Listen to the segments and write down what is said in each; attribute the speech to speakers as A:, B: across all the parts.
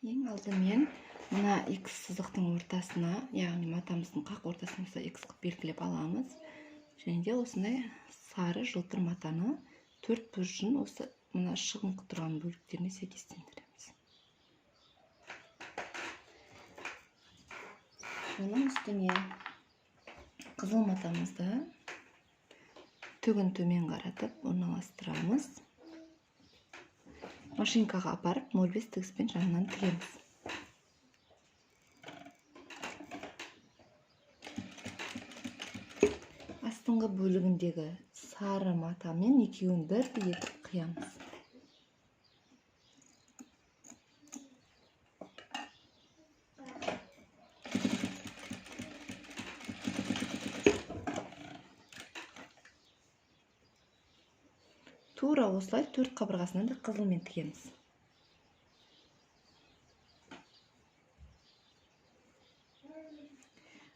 A: Ең алдымен мына X сызықтың ортасына, яғни матамыздың қақ ортасына X қып белгілеп аламыз. Және де осындай сары жылтыр матаны төрт бұрышын осы мына шығыңқы тұрған бөліктеріне сәйкестендіреміз. Оның үстіне қызыл матамызды түгін төмен қаратып орналастырамыз. Машинкаға апарып 0,5 тігіспен жағынан тігеміз. Астыңғы бөлігіндегі сары матамен екеуін бір етіп қиямыз. Тура осылай төрт қабырғасынан да қызылмен тігеміз.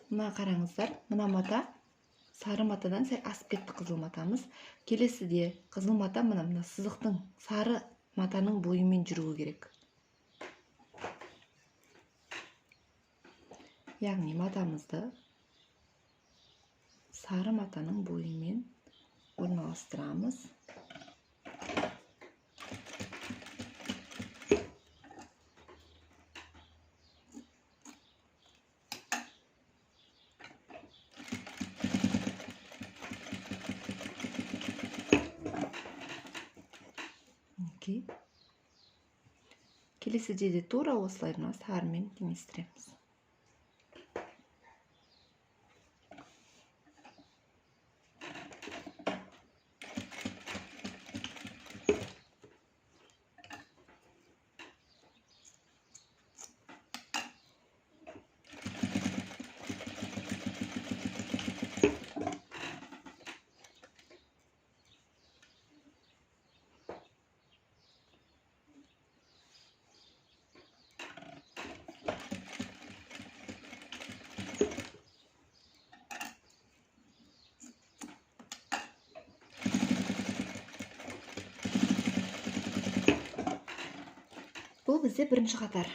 A: Мына қараңыздар, мына мата сары матадан сәл асып кетті қызыл матамыз. Келесіде қызыл мата мына сызықтың сары матаның бойымен жүруі керек. Яғни матамызды сары матаның бойымен орналастырамыз. Келесіде де тура осылай мына сарымен теңестіреміз. Бұл бізде бірінші қатар.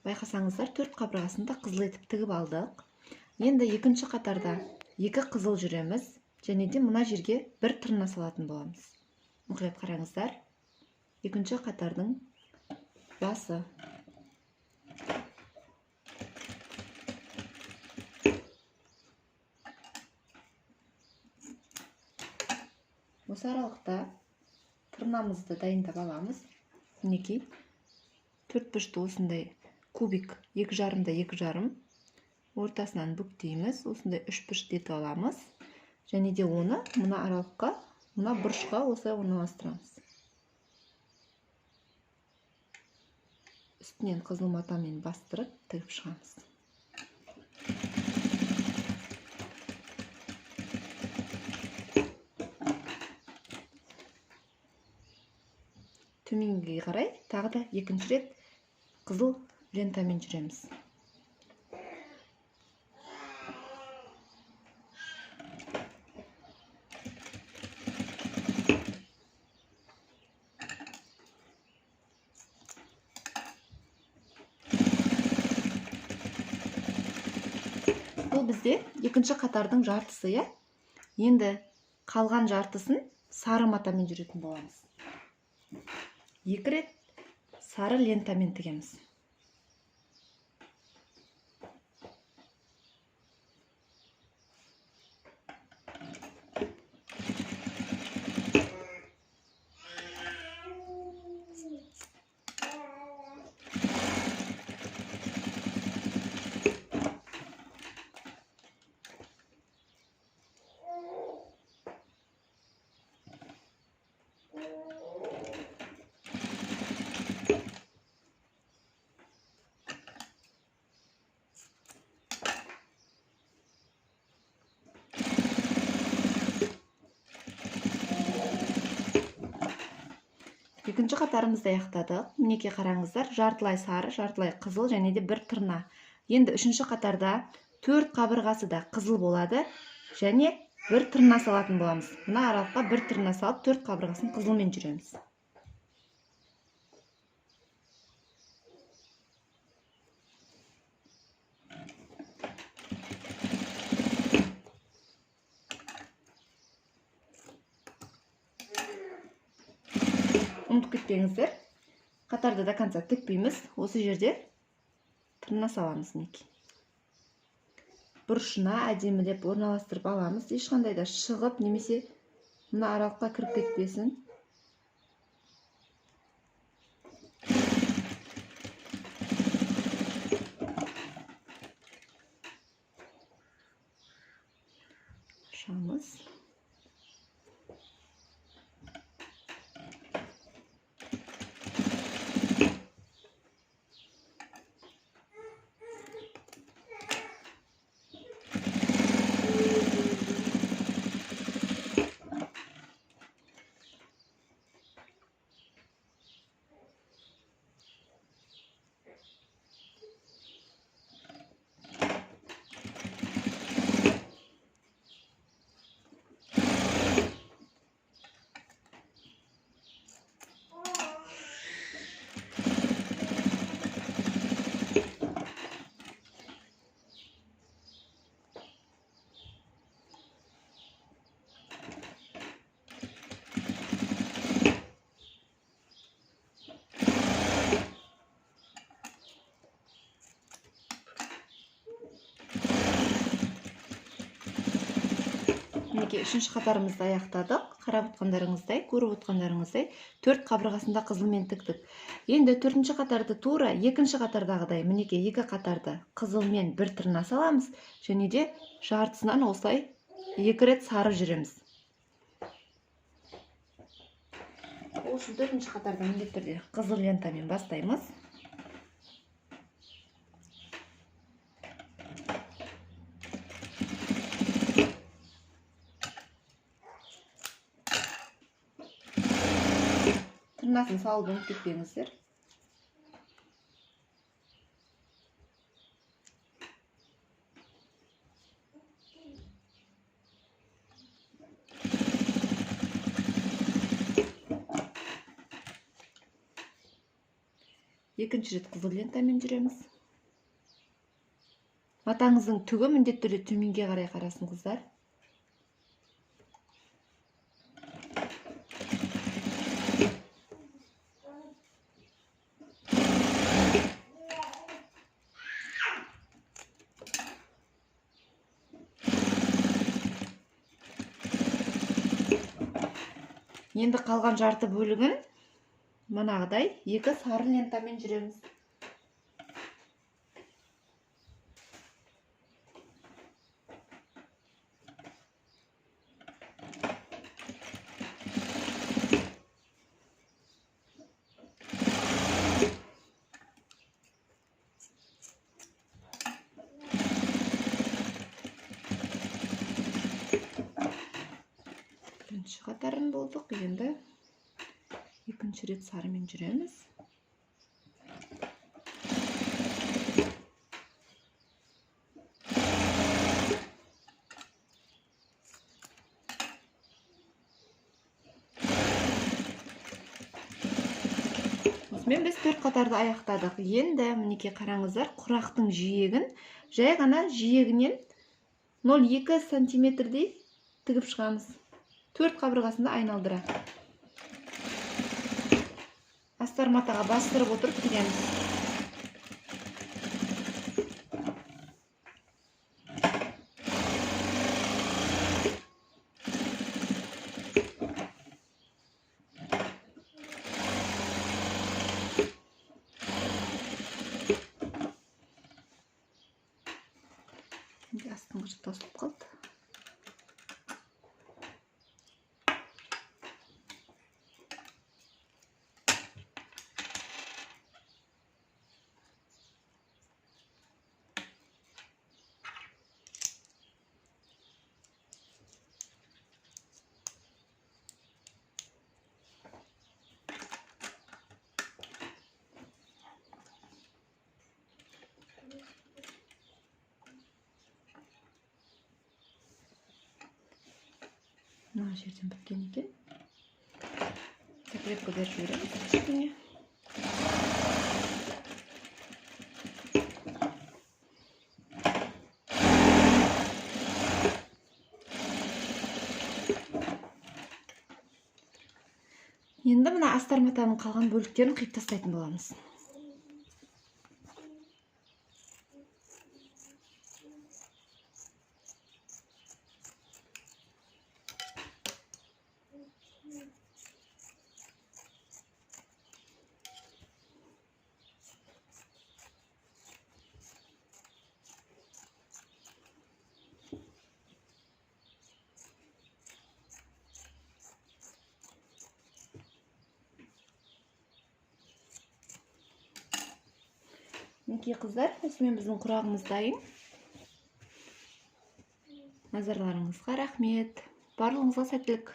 A: Байқасаңыздар, төрт қабырғасында қызыл етіп тігіп алдық. Енді екінші қатарда екі қызыл жүреміз, және де мына жерге бір тырна салатын боламыз. Мұқият қараңыздар. Екінші қатардың басы. Осы аралықта тырнамызды дайындап аламыз. Мінекей. Төрт бұрышты осындай кубик 2,5-да 2,5 ортасынан бүктейміз. Осындай 3 бұрышты етіп аламыз. Және де оны мына аралыққа, мына бұрышқа осылай орналастырамыз. Үстінен қызыл матамен бастырып тігіп шығамыз. Төменге қарай тағы да екінші рет қызыл лентамен жүреміз. Бұл бізде екінші қатардың жартысы, иә? Енді қалған жартысын сары матамен жүретін боламыз. Екі рет сары лентамен тігеміз. Екінші қатарымызды аяқтадық. Мінекей қараңыздар, жартылай сары, жартылай қызыл және де бір тырна. Енді үшінші қатарда төрт қабырғасы да қызыл болады және бір тырна салатын боламыз. Мына аралыққа бір тырна салып, төрт қабырғасын қызылмен жүреміз. ұмытып кетпеңіздер. Қатарды до конца тікпейміз. Осы жерде тырна саламыз мінекей. Бұрышына әдемілеп орналастырып аламыз. Ешқандай да шығып немесе мына аралыққа кіріп кетпесін. Ашамыз. Мінекей үшінші қатарымызды аяқтадық. Қарап отқандарыңыздай, көріп отқандарыңыздай 4 қабырғасында қызылмен тіктік. Енді 4-ші қатарды тура 2-ші қатардағыдай мінекей 2 қатарды қызылмен бір тырна саламыз, және де жартысынан осылай 2 рет сарып жүреміз. Ол үшін 4-ші қатарда міндетті түрде қызыл лентамен бастаймыз. Тырнасын салып ұмытып кетпеңіздер. Екінші рет қызыл лентамен жүреміз. Матаңыздың түгі міндетті түрде төменге қарай қарасын, қыздар. Енді қалған жарты бөлігін манағыдай 2 сары лентамен жүреміз. Бірінші қатарын болдық, енді екінші рет сарымен жүреміз. Осымен біз 4 қатарды аяқтадық. Енді мінекей қараңыздар, құрақтың жиегін жай ғана жиегінен 0,2 сантиметрдей тігіп шығамыз. 4 қабырғасында айналдыра. Астар матаға бастырып отырып тігеміз. Астыңғы жақ тосылып қалды. Мына жерден біткен екен. Закрепка беріп жібереміз кішкене. Енді мына астарматаның қалған бөліктерін қиып тастайтын боламыз. Мінекей қыздар, осымен біздің құрағымыз дайын. Назарларыңызға рахмет. Барлығыңызға сәттілік.